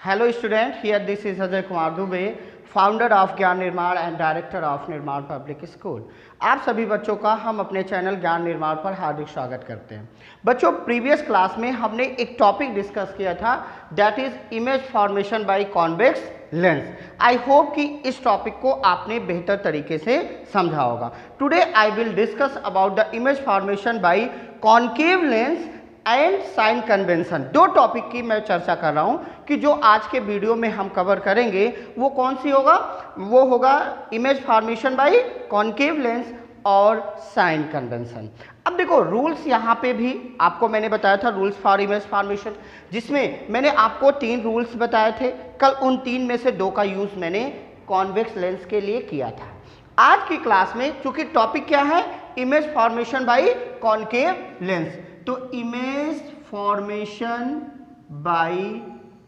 Hello student, here this is Ajay Kumar Dubey, founder of ज्ञान निर्माण and director of निर्माण public school. आप सभी बच्चों का हम अपने चैनल ज्ञान निर्माण पर हार्दिक स्वागत करते हैं। बच्चों, प्रीवियस क्लास में हमने एक टॉपिक डिस्कस किया था, that is image formation by convex lens. I hope कि इस टॉपिक को आपने बेहतर तरीके से समझा होगा। Today I will discuss about the image formation by concave lens and sign convention. दो टॉपिक की मैं चर्चा कर रहा हूं कि जो आज के वीडियो में हम कवर करेंगे वो कौन सी होगा, वो होगा image formation by concave lens और साइन कन्वेंशन। अब देखो, रूल्स यहाँ पे भी आपको मैंने बताया था, रूल्स फॉर इमेज फॉर्मेशन, जिसमें मैंने आपको 3 रूल्स बताए थे। कल उन 3 में से 2 का यूज मैंने कॉन्वेक्स लेंस के लिए किया था। आज की क्लास में चूंकि टॉपिक क्या है, image formation by concave lens, तो image formation by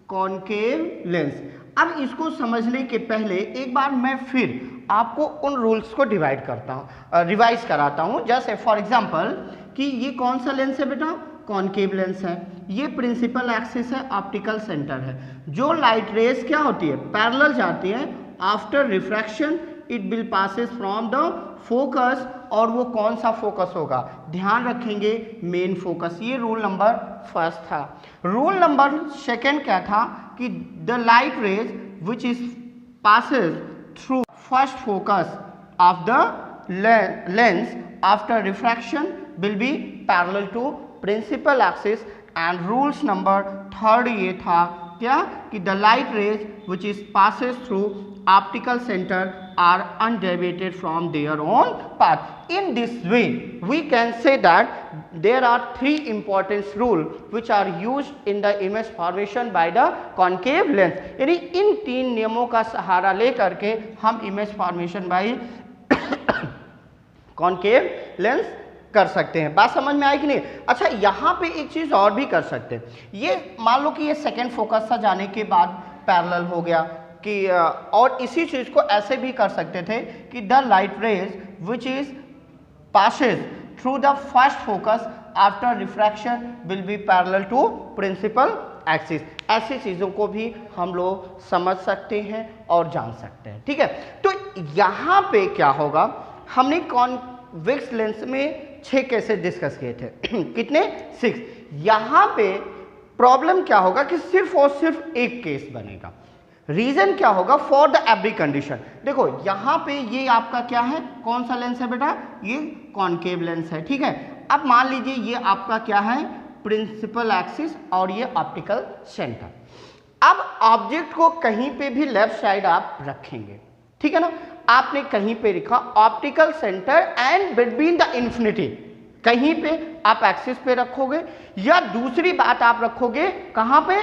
concave lens. अब इसको समझने के पहले एक बार मैं फिर आपको उन रूल्स को डिवाइड करता हूँ, रिवाइज कराता हूँ। जैसे फॉर एग्जांपल कि ये कौन सा लेंस है बेटा, कॉन्केव लेंस है। ये प्रिंसिपल एक्सिस है, ऑप्टिकल सेंटर है। जो लाइट रेज क्या होती है, पैरेलल जाती है, after refraction it will passes from the focus, और वो कौन सा फोकस होगा, ध्यान रखेंगे मेन फोकस। ये रूल नंबर फर्स्ट था। रूल नंबर सेकंड क्या था कि the light rays which is passes through first focus of the lens after refraction will be parallel to principal axis. And rules number third ये था क्या कि the light rays which is passes through optical center are undeviated from their own path. In this way we can say that there are 3 important rules which are used in the image formation by the concave lens। यानी इन 3 नियमों का सहारा लेकर के हम image formation by concave lens कर सकते हैं। बात समझ में आई कि नहीं? अच्छा, यहाँ पे एक चीज और भी कर सकते हैं। ये मान लो कि ये सेकेंड फोकस था, जाने के बाद पैरेलल हो गया कि, और इसी चीज को ऐसे भी कर सकते थे कि the light rays which is passes through the first focus after refraction will be parallel to principal axis. ऐसी चीजों को भी हम लोग समझ सकते हैं और जान सकते हैं। ठीक है, तो यहाँ पे क्या होगा, हमने कॉन्वेक्स लेंस में 6 केसेस डिस्कस किए थे कितने, 6। यहाँ पे प्रॉब्लम क्या होगा कि सिर्फ और सिर्फ एक केस बनेगा। रीजन क्या होगा, फॉर द एवरी कंडीशन। देखो यहाँ पे ये आपका क्या है, कौन सा लेंस है बेटा, ये कॉन्केव लेंस है। ठीक है, अब मान लीजिए ये आपका क्या है, प्रिंसिपल एक्सिस और ये ऑप्टिकल सेंटर। अब ऑब्जेक्ट को कहीं पे भी लेफ्ट साइड आप रखेंगे, ठीक है ना। आपने कहीं पे लिखा optical centre and between the infinity, कहीं पे आप एक्सिस पे रखोगे, या दूसरी बात आप रखोगे कहां पे,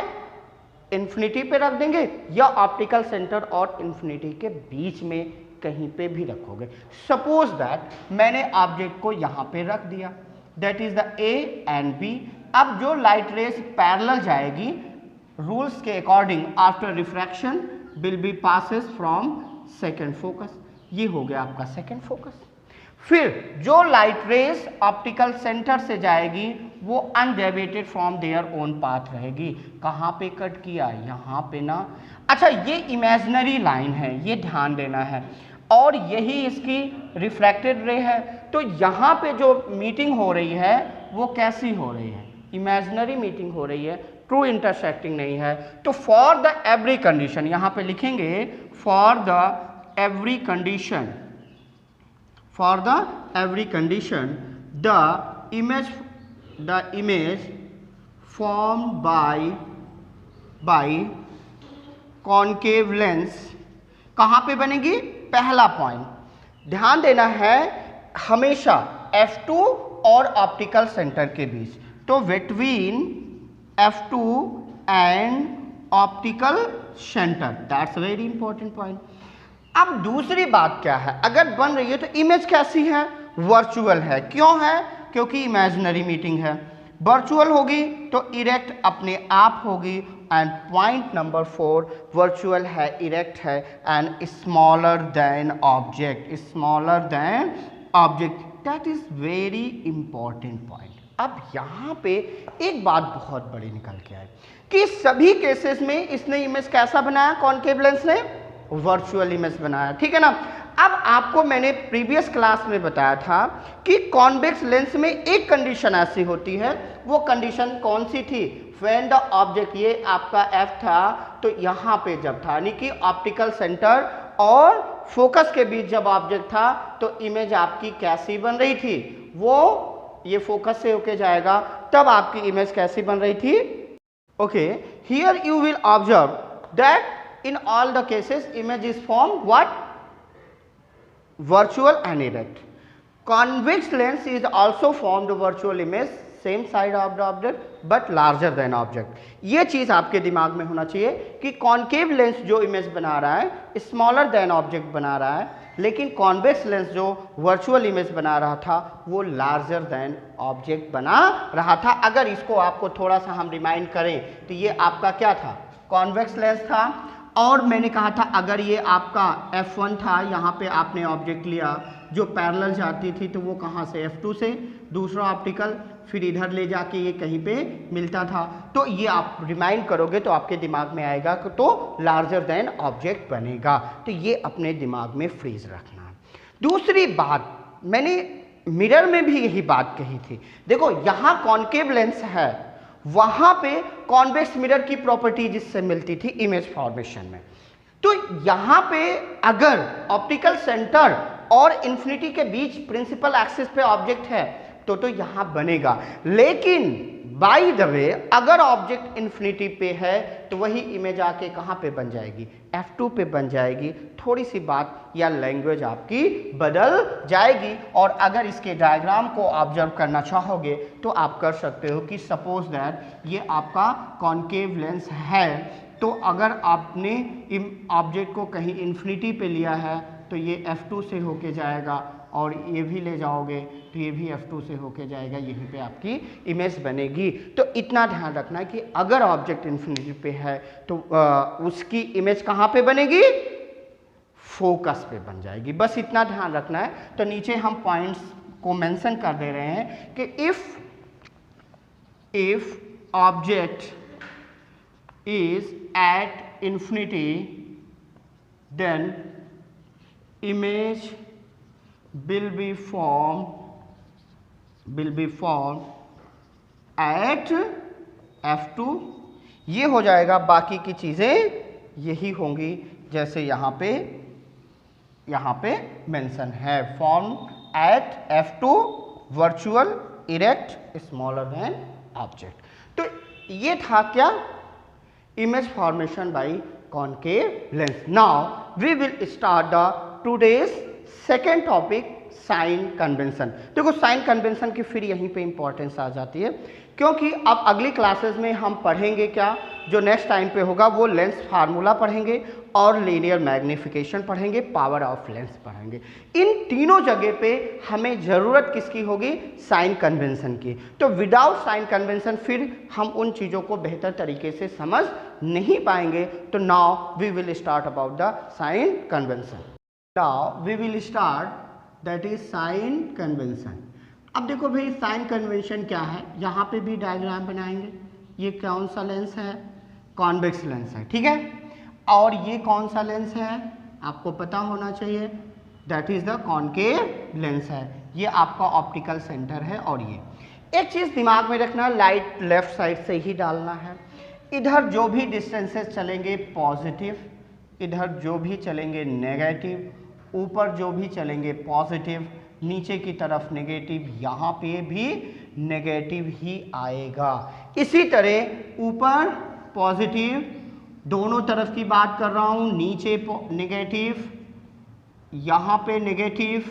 इंफिनिटी पे रख देंगे, या ऑप्टिकल सेंटर और इंफिनिटी के बीच में कहीं पे भी रखोगे। सपोज दैट मैंने ऑब्जेक्ट को यहां पे रख दिया, that is the A and B. अब जो लाइट रेज पैरेलल जाएगी रूल्स के according after refraction will be passes from second focus. ये हो गया आपका सेकेंड फोकस। फिर जो लाइट रेज ऑप्टिकल सेंटर से जाएगी वो undeviated from their own path रहेगी। कहाँ पे कट किया, यहाँ पे ना। अच्छा, ये इमेजिनरी लाइन है, ये ध्यान देना है, और यही इसकी रिफ्रैक्टेड रे है। तो यहाँ पे जो मीटिंग हो रही है वो कैसी हो रही है, इमेजिनरी मीटिंग हो रही है, ट्रू इंटरसेक्टिंग नहीं है। तो फॉर द एवरी कंडीशन यहाँ पे लिखेंगे, for the every condition, for the every condition the image formed by concave lens कहाँ पे बनेगी, पहला पॉइंट ध्यान देना है, हमेशा F2 और ऑप्टिकल सेंटर के बीच, तो between F2 and optical centre, that's very important point. अब दूसरी बात क्या है, अगर बन रही है तो इमेज कैसी है, वर्चुअल है। क्यों है, क्योंकि इमेजिनरी मीटिंग है। वर्चुअल होगी तो इरेक्ट अपने आप होगी। एंड पॉइंट नंबर 4, वर्चुअल है, इरेक्ट है, and smaller than object, smaller than object, that is very important point. अब यहाँ पे एक बात बहुत बड़ी निकल के आई कि सभी केसेस में इसने इमेज कैसा बनाया, कॉनकेव लेंस ने वर्चुअल इमेज बनाया, ठीक है ना। अब आपको मैंने प्रीवियस क्लास में बताया था कि कॉन्वेक्स लेंस में एक कंडीशन ऐसी होती है, वो कंडीशन कौन सी थी, व्हेन द ऑब्जेक्ट, ये आपका F था, तो यहाँ पे जब था, यानी कि ऑप्टिकल सेंटर और फोकस के बीच जब ऑब्जेक्ट था तो इमेज आपकी कैसी बन रही थी, वो ये फोकस से होके जाएगा, तब आपकी इमेज कैसी बन रही थी। Okay, here you will observe that in all the cases image is form what, virtual and erect. Convex lens is also formed virtual image, same side of the object but larger than object. ये चीज आपके दिमाग में होना चाहिए कि concave lens जो image बना रहा है स्मॉलर देन ऑब्जेक्ट बना रहा है, लेकिन कॉन्वेक्स लेंस जो वर्चुअल इमेज बना रहा था वो लार्जर देन ऑब्जेक्ट बना रहा था। अगर इसको आपको थोड़ा सा हम रिमाइंड करें तो ये आपका क्या था, कॉन्वेक्स लेंस था, और मैंने कहा था अगर ये आपका F1 था, यहाँ पे आपने ऑब्जेक्ट लिया जो पैरेलल जाती थी तो वो कहाँ से, F2 से, दूसरा ऑप्टिकल, फिर इधर ले जाके ये कहीं पे मिलता था, तो ये आप रिमाइंड करोगे तो आपके दिमाग में आएगा तो लार्जर देन ऑब्जेक्ट बनेगा, तो ये अपने दिमाग में फ्रीज रखना। दूसरी बात, मैंने मिरर में भी यही बात कही थी, देखो यहाँ कॉन्केव लेंस है, वहां पे कॉन्वेक्स मिरर की प्रॉपर्टीज इससे मिलती थी इमेज फॉर्मेशन में, तो यहां पे अगर ऑप्टिकल सेंटर और इन्फिनिटी के बीच प्रिंसिपल एक्सिस पे ऑब्जेक्ट है तो यहां बनेगा, लेकिन बाय द वे अगर ऑब्जेक्ट इन्फिनिटी पे है तो वही इमेज आके कहां पे बन जाएगी, F2 पे बन जाएगी। थोड़ी सी बात या लैंग्वेज आपकी बदल जाएगी, और अगर इसके डायग्राम को ऑब्जर्व करना चाहोगे तो आप कर सकते हो कि सपोज दैट ये आपका कॉन्केव लेंस है, तो अगर आपने ऑब्जेक्ट को कहीं इन्फिनिटी पे लिया है तो ये F2 से होके जाएगा, और ये भी ले जाओगे तो ये भी F2 से होके जाएगा, यहीं पे आपकी इमेज बनेगी। तो इतना ध्यान रखना है कि अगर ऑब्जेक्ट इन्फिनिटी पे है तो उसकी इमेज कहाँ पे बनेगी, फोकस पे बन जाएगी, बस इतना ध्यान रखना है। तो नीचे हम पॉइंट्स को मेंशन कर दे रहे हैं कि if object is at infinity then image will be formed at F2, ये हो जाएगा, बाकी की चीज़ें यही होंगी जैसे यहाँ पे मेंशन है, form at F2 virtual erect smaller than object. तो ये था क्या, image formation by concave lens. Now we will start the today's second topic, sign convention. देखो साइन कन्वेंशन की फिर यहीं पे इंपॉर्टेंस आ जाती है, क्योंकि अब अगली क्लासेस में हम पढ़ेंगे क्या, जो नेक्स्ट टाइम पे होगा वो लेंस फार्मूला पढ़ेंगे और लीनियर मैग्निफिकेशन पढ़ेंगे, पावर ऑफ लेंस पढ़ेंगे। इन तीनों जगह पे हमें ज़रूरत किसकी होगी, साइन कन्वेंशन की। तो विदाउट साइन कन्वेंशन फिर हम उन चीज़ों को बेहतर तरीके से समझ नहीं पाएंगे। तो now we will start about the sign convention. Now we will start that is sign convention. अब देखो भाई साइन कन्वेंशन क्या है, यहाँ पे भी डायग्राम बनाएंगे। ये कौन सा लेंस है, कॉन्वेक्स लेंस है, ठीक है, और ये कौन सा लेंस है आपको पता होना चाहिए, that is the concave lens है। ये आपका ऑप्टिकल सेंटर है, और ये एक चीज़ दिमाग में रखना, लाइट लेफ्ट साइड से ही डालना है। इधर जो भी डिस्टेंसेस चलेंगे पॉजिटिव, इधर जो भी चलेंगे नेगेटिव, ऊपर जो भी चलेंगे पॉजिटिव, नीचे की तरफ नेगेटिव, यहाँ पे भी नेगेटिव ही आएगा। इसी तरह ऊपर पॉजिटिव, दोनों तरफ की बात कर रहा हूँ, नीचे नेगेटिव, यहाँ पे negative,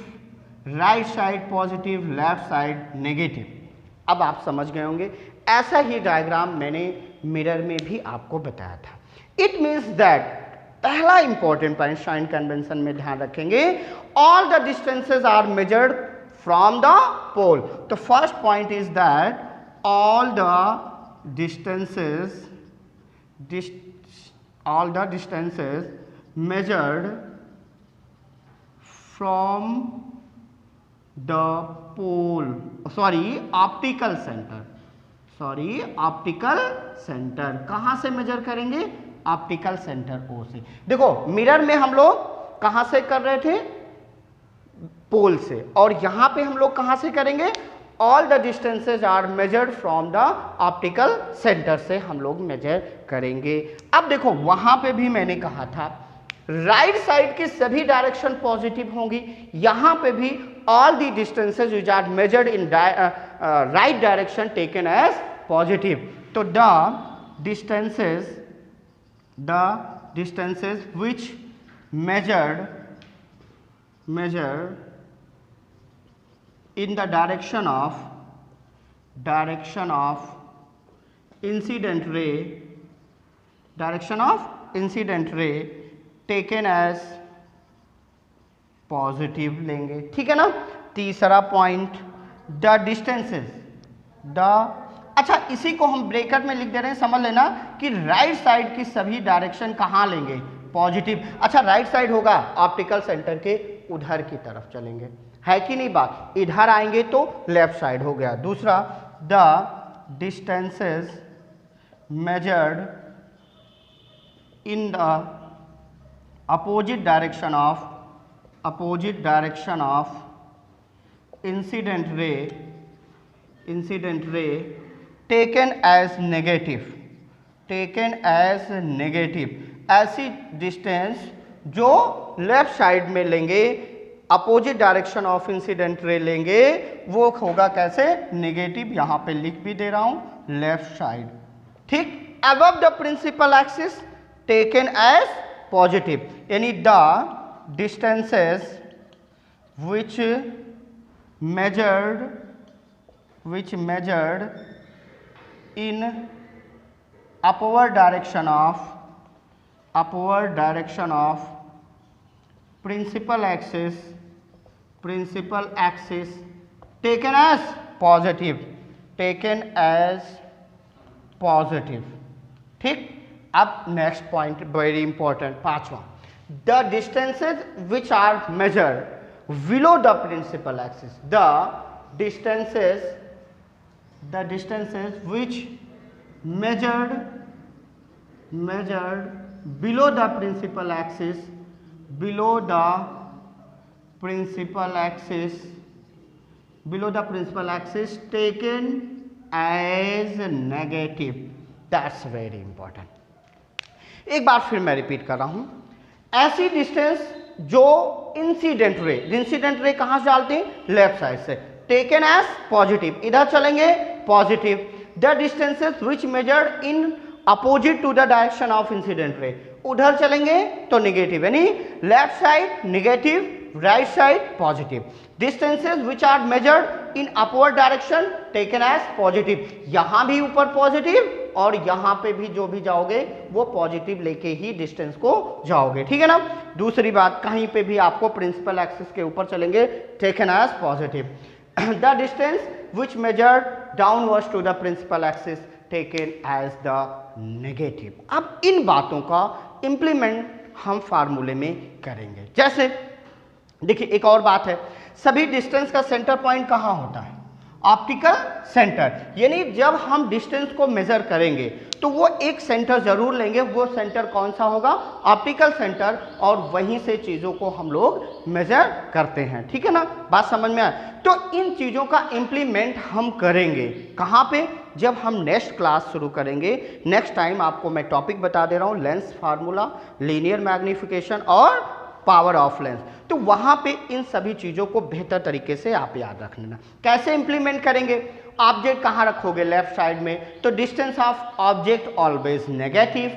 right side positive, left side negative. अब आप समझ गए होंगे, ऐसा ही डायग्राम मैंने मिरर में भी आपको बताया था। इट मीन्स दैट पहला इंपॉर्टेंट पॉइंट साइन कन्वेंशन में ध्यान रखेंगे, all the distances are measured from the pole. तो first point is that all the distances measured from the pole optical centre कहां से मेजर करेंगे? ऑप्टिकल सेंटर ओ से। देखो मिरर में हम लोग कहां से कर रहे थे? पोल से, और यहां पे हम लोग कहां से करेंगे? All the distances are measured from the optical centre से हम लोग मेजर करेंगे। अब देखो वहां पे भी मैंने कहा था राइट साइड की सभी डायरेक्शन पॉजिटिव होंगी, यहां पे भी all the distances which are measured in right direction taken as positive. तो the distances which measured in the direction of incident ray taken as positive लेंगे, ठीक है ना। तीसरा पॉइंट द डिस्टेंसेस अच्छा इसी को हम ब्रैकेट में लिख दे रहे हैं, समझ लेना कि राइट साइड की सभी डायरेक्शन कहाँ लेंगे? पॉजिटिव। अच्छा राइट साइड होगा ऑप्टिकल सेंटर के उधर की तरफ चलेंगे, है कि नहीं बात? इधर आएंगे तो लेफ्ट साइड हो गया। दूसरा the distances measured in the opposite direction of incident ray taken as negative. ऐसी डिस्टेंस जो लेफ्ट साइड में लेंगे, अपोजिट डायरेक्शन ऑफ इंसिडेंट रे लेंगे, वो होगा कैसे? नेगेटिव। यहां पे लिख भी दे रहा हूं लेफ्ट साइड, ठीक। Above the principal axis taken as positive, यानी the distances which measured in upward direction of principal axis taken as positive, ठीक। अब नेक्स्ट पॉइंट वेरी इंपॉर्टेंट, पांचवा the distances which are measured below the principal axis, the distances which measured below the principal axis taken as negative, that's very important। एक बार फिर मैं repeat कर रहा हूं, ऐसी डिस्टेंस जो इंसिडेंट रे कहां से डालते हैं? लेफ्ट साइड से, टेकन एज पॉजिटिव, इधर चलेंगे positive. The distances which measured in opposite to the direction of incident ray, उधर चलेंगे तो नेगेटिव, यानी left side negative, right side positive. Distances which are measured in upward direction taken as positive, यहां भी ऊपर positive और यहां पे भी जो भी जाओगे वो पॉजिटिव लेके ही डिस्टेंस को जाओगे, ठीक है ना। दूसरी बात, कहीं पे भी आपको प्रिंसिपल एक्सिस के ऊपर चलेंगे taken as positive. The distance which measured downwards to the principal axis taken as the negative. अब इन बातों का इंप्लीमेंट हम फार्मूले में करेंगे। जैसे देखिए एक और बात है, सभी डिस्टेंस का सेंटर पॉइंट कहाँ होता है? ऑप्टिकल सेंटर, यानी जब हम डिस्टेंस को मेजर करेंगे तो वो एक सेंटर जरूर लेंगे, वो सेंटर कौन सा होगा? ऑप्टिकल सेंटर, और वहीं से चीज़ों को हम लोग मेजर करते हैं, ठीक है ना। बात समझ में आए? तो इन चीज़ों का इम्प्लीमेंट हम करेंगे कहाँ पे? जब हम नेक्स्ट क्लास शुरू करेंगे, नेक्स्ट टाइम आपको मैं टॉपिक बता दे रहा हूँ, लेंस फार्मूला, लीनियर मैग्निफिकेशन और पावर ऑफ लेंस। तो वहां पे इन सभी चीजों को बेहतर तरीके से आप याद रख लेना। कैसे इंप्लीमेंट करेंगे? ऑब्जेक्ट कहां रखोगे? लेफ्ट साइड में, तो distance of object always negative,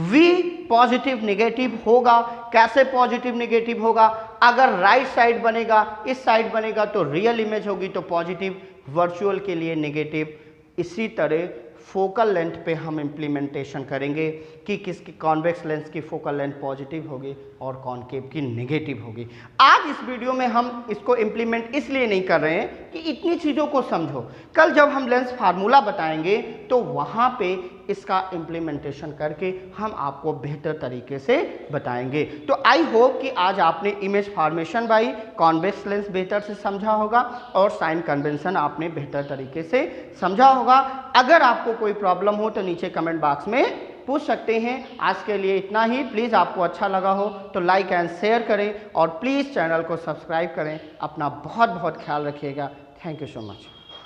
v positive negative होगा। कैसे पॉजिटिव नेगेटिव होगा? अगर राइट साइड बनेगा, इस साइड बनेगा तो रियल इमेज होगी तो पॉजिटिव, वर्चुअल के लिए नेगेटिव। इसी तरह फोकल लेंथ पे हम इम्प्लीमेंटेशन करेंगे कि किसकी कॉन्वेक्स लेंस की फोकल लेंथ पॉजिटिव होगी और कॉनकेव की नेगेटिव होगी। आज इस वीडियो में हम इसको इम्प्लीमेंट इसलिए नहीं कर रहे हैं कि इतनी चीज़ों को समझो, कल जब हम लेंस फार्मूला बताएंगे तो वहाँ पे इसका इम्प्लीमेंटेशन करके हम आपको बेहतर तरीके से बताएंगे। तो आई होप कि आज आपने image formation by convex lens बेहतर से समझा होगा और साइन कन्वेंशन आपने बेहतर तरीके से समझा होगा। अगर आपको कोई प्रॉब्लम हो तो नीचे कमेंट बॉक्स में पूछ सकते हैं। आज के लिए इतना ही। प्लीज़ आपको अच्छा लगा हो तो लाइक एंड शेयर करें और प्लीज़ चैनल को सब्सक्राइब करें। अपना बहुत बहुत ख्याल रखिएगा। Thank you so much.